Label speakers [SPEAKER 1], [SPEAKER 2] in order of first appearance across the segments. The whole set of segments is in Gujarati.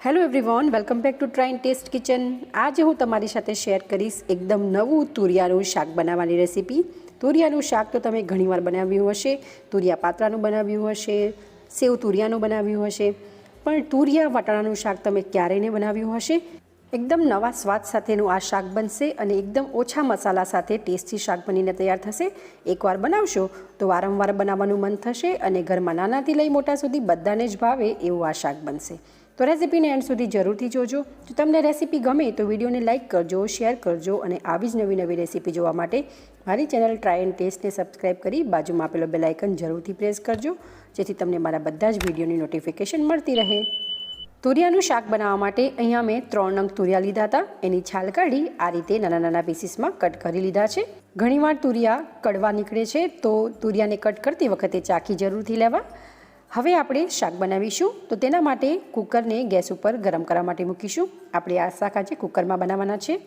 [SPEAKER 1] Hello everyone, welcome back to try and taste kitchen. આજે હું તમારી સાથે શેર કરીશ એકદમ નવું તુરિયાનું શાક બનાવવાની રેસીપી। તુરિયાનું શાક તો તમે ઘણીવાર બનાવ્યું હશે, તુરિયા પાત્રાનું બનાવ્યું હશે, સેવ તુરિયાનું બનાવ્યું હશે, પણ તુરિયા વટાણાનું શાક તમે ક્યારેય નહીં બનાવ્યું હશે। એકદમ નવા સ્વાદ સાથેનું આ શાક બનશે અને એકદમ ઓછા મસાલા સાથે ટેસ્ટી શાક બનીને તૈયાર થશે। એકવાર બનાવશો તો વારંવાર બનાવવાનું મન થશે અને ઘરમાં નાનાથી લઈ મોટા સુધી બધાને જ ભાવે એવું આ શાક બનશે। તો રેસીપીને એન્ડ સુધી જરૂરથી જોજો। જો તમને રેસીપી ગમે તો વિડીયોને લાઇક કરજો, શેર કરજો અને આવી જ નવી રેસીપી જોવા માટે મારી ચેનલ ટ્રાય એન્ડ ટેસ્ટને સબસ્ક્રાઈબ કરી બાજુમાં આપેલો બેલ આઇકન જરૂરથી પ્રેસ કરજો, જેથી તમને મારા બધા જ વિડીયોની નોટિફિકેશન મળતી રહે। તુરિયાનું શાક બનાવવા માટે અહીંયા મેં 3 નંગ તુરિયા લીધા હતા। એની છાલ કાઢી આ રીતે નાના નાના પીસીસમાં કટ કરી લીધા છે। ઘણીવાર તુરિયા કડવા નીકળે છે, તો તુરિયાને કટ કરતી વખતે ચાકી જરૂરથી લેવા। હવે આપણે શાક બનાવીશું, તો તેના માટે કુકરને ગેસ ઉપર ગરમ કરવા માટે મૂકીશું। આપણે આ શાક આજે કુકરમાં બનાવવાના છે,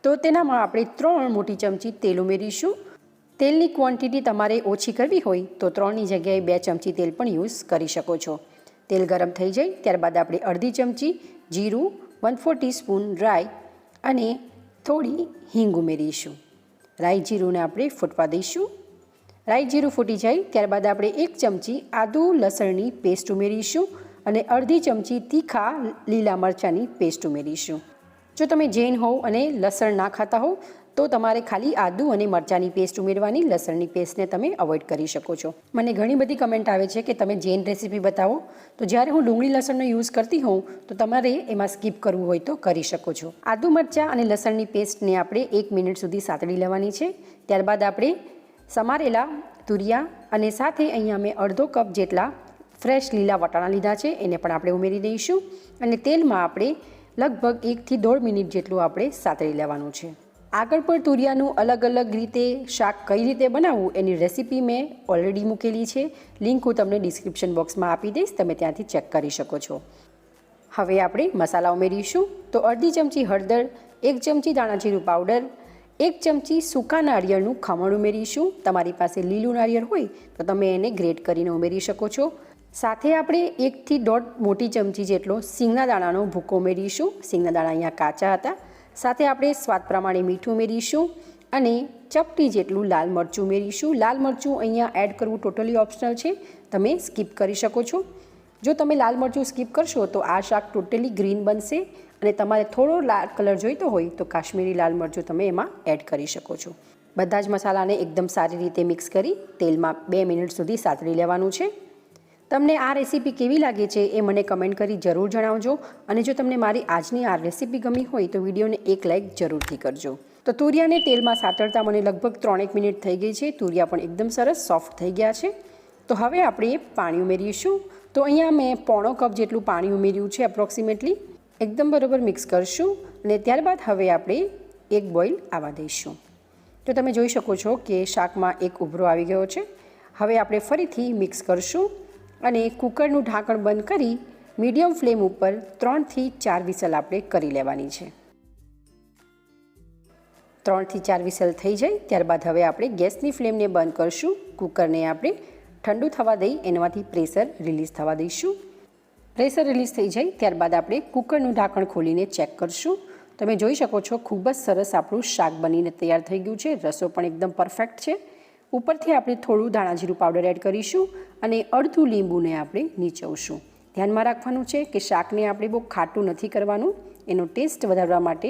[SPEAKER 1] તો તેનામાં આપણે 3 મોટી ચમચી તેલ ઉમેરીશું। તેલની ક્વોન્ટિટી તમારે ઓછી કરવી હોય તો 3ની જગ્યાએ 2 ચમચી તેલ પણ યુઝ કરી શકો છો। તેલ ગરમ થઈ જાય ત્યારબાદ આપણે અડધી ચમચી જીરું, 1/4 ટીસ્પૂન રાઈ અને થોડી હિંગ ઉમેરીશું। રાઈ જીરુંને આપણે ફૂટવા દઈશું। રાઈ જીરું ફૂટી જાય ત્યારબાદ આપણે 1 ચમચી આદુ લસણની પેસ્ટ ઉમેરીશું અને અડધી ચમચી તીખા લીલા મરચાંની પેસ્ટ ઉમેરીશું। જો તમે જૈન હોવ અને લસણ ના ખાતા હોવ તો તમારે ખાલી આદુ અને મરચાંની પેસ્ટ ઉમેરવાની, લસણની પેસ્ટને તમે અવોઇડ કરી શકો છો। મને ઘણી બધી કમેન્ટ આવે છે કે તમે જૈન રેસીપી બતાવો, તો જ્યારે હું ડુંગળી લસણનો યુઝ કરતી હોઉં તો તમારે એમાં સ્કીપ કરવું હોય તો કરી શકો છો। આદુ મરચાં અને લસણની પેસ્ટને આપણે 1 મિનિટ સુધી સાતળી લેવાની છે। ત્યારબાદ આપણે સમારેલા તુરિયા અને સાથે અહીંયા મેં અડધો કપ જેટલા ફ્રેશ લીલા વટાણા લીધા છે, એને પણ આપણે ઉમેરી દઈશું અને તેલમાં આપણે લગભગ 1 થી 1.5 મિનિટ જેટલું આપણે સાતળી લેવાનું છે। આગળ પણ તુરિયાનું અલગ અલગ રીતે શાક કઈ રીતે બનાવવું એની રેસીપી મેં ઓલરેડી મૂકેલી છે, લિંક હું તમને ડિસ્ક્રિપ્શન બોક્સમાં આપી દઈશ, તમે ત્યાંથી ચેક કરી શકો છો। હવે આપણે મસાલા ઉમેરીશું, તો અડધી ચમચી હળદર, 1 ચમચી દાણાજીરું પાવડર, 1 ચમચી સૂકા નાળિયેરનું ખમણ ઉમેરીશું। તમારી પાસે લીલું નાળિયેર હોય તો તમે એને ગ્રેટ કરીને ઉમેરી શકો છો। સાથે આપણે 1 થી 1.5 મોટી ચમચી જેટલો સિંગના દાણાનો ભૂકો ઉમેરીશું। સિંગના દાણા અહીંયા કાચા હતા। સાથે આપણે સ્વાદ પ્રમાણે મીઠું ઉમેરીશું અને ચપટી જેટલું લાલ મરચું ઉમેરીશું। લાલ મરચું અહીંયા એડ કરવું ટોટલી ઓપ્શનલ છે, તમે સ્કીપ કરી શકો છો। જો તમે લાલ મરચું સ્કીપ કરશો તો આ શાક ટોટલી ગ્રીન બનશે અને તમારે થોડો લાલ કલર જોઈતો હોય તો કાશ્મીરી લાલ મરચું તમે એમાં એડ કરી શકો છો। બધા જ મસાલાને એકદમ સારી રીતે મિક્સ કરી તેલમાં 2 મિનિટ સુધી સાતળી લેવાનું છે। તમને આ રેસીપી કેવી લાગે છે એ મને કમેન્ટ કરી જરૂર જણાવજો અને જો તમને મારી આજની આ રેસીપી ગમી હોય તો વિડીયોને 1 લાઇક જરૂરથી કરજો। તો તુરિયાને તેલમાં સાતળતા મને લગભગ 3-1 મિનિટ થઈ ગઈ છે। તુરિયા પણ એકદમ સરસ સોફ્ટ થઈ ગયા છે। તો હવે આપણે પાણી ઉમેરીશું, તો અહીંયા મેં 1/4 કપ જેટલું પાણી ઉમેર્યું છે એપ્રોક્સિમેટલી। એકદમ બરોબર મિક્સ કરશું અને ત્યારબાદ હવે આપણે 1 બોઇલ આવવા દઈશું। તો તમે જોઈ શકો છો કે શાકમાં એક ઉભરો આવી ગયો છે। હવે આપણે ફરીથી મિક્સ કરશું અને કુકરનું ઢાંકણ બંધ કરી મીડિયમ ફ્લેમ ઉપર 3 થી 4 વિસલ આપણે કરી લેવાની છે। 3 થી 4 વિસલ થઈ જાય ત્યારબાદ હવે આપણે ગેસની ફ્લેમને બંધ કરશું। કુકરને આપણે ઠંડુ થવા દઈ એનામાંથી પ્રેશર રિલીઝ થવા દઈશું। પ્રેશર રિલીઝ થઈ જાય ત્યારબાદ આપણે કુકરનું ઢાંકણ ખોલીને ચેક કરશું। તમે જોઈ શકો છો ખૂબ જ સરસ આપણું શાક બનીને તૈયાર થઈ ગયું છે। રસો પણ એકદમ પરફેક્ટ છે। ઉપરથી આપણે થોડું દાણાજીરું પાવડર એડ કરીશું અને અડધું લીંબુને આપણે નીચવશું। ધ્યાનમાં રાખવાનું છે કે શાકને આપણે બહુ ખાટું નથી કરવાનું, એનો ટેસ્ટ વધારવા માટે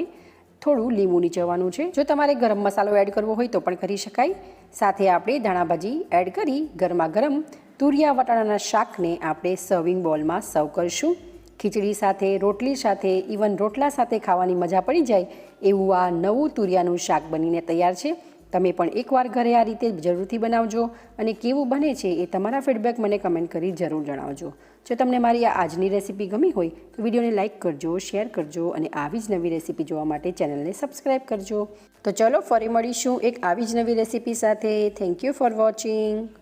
[SPEAKER 1] થોડું લીંબુ નીચવવાનું છે। જો તમારે ગરમ મસાલો એડ કરવો હોય તો પણ કરી શકાય। સાથે આપણે ધાણાભાજી એડ કરી ગરમા ગરમ તુરિયા વટાણાના શાકને આપણે સર્વિંગ બોલમાં સર્વ કરશું। ખીચડી સાથે, રોટલી સાથે, ઇવન રોટલા સાથે ખાવાની મજા પડી જાય એવું આ નવું તુરિયાનું શાક બનીને તૈયાર છે। તમે પણ એકવાર ઘરે આ રીતે જરૂરથી બનાવજો અને કેવું બને છે એ તમારા ફીડબેક મને કમેન્ટ કરી જરૂર જણાવજો। જો તમને મારી આ આજની રેસીપી ગમી હોય તો વિડીયોને લાઇક કરજો, શેર કરજો અને આવી જ નવી રેસીપી જોવા માટે ચેનલને સબસ્ક્રાઈબ કરજો। તો ચલો ફરી મળીશું એક આવી જ નવી રેસીપી સાથે। Thank you for watching.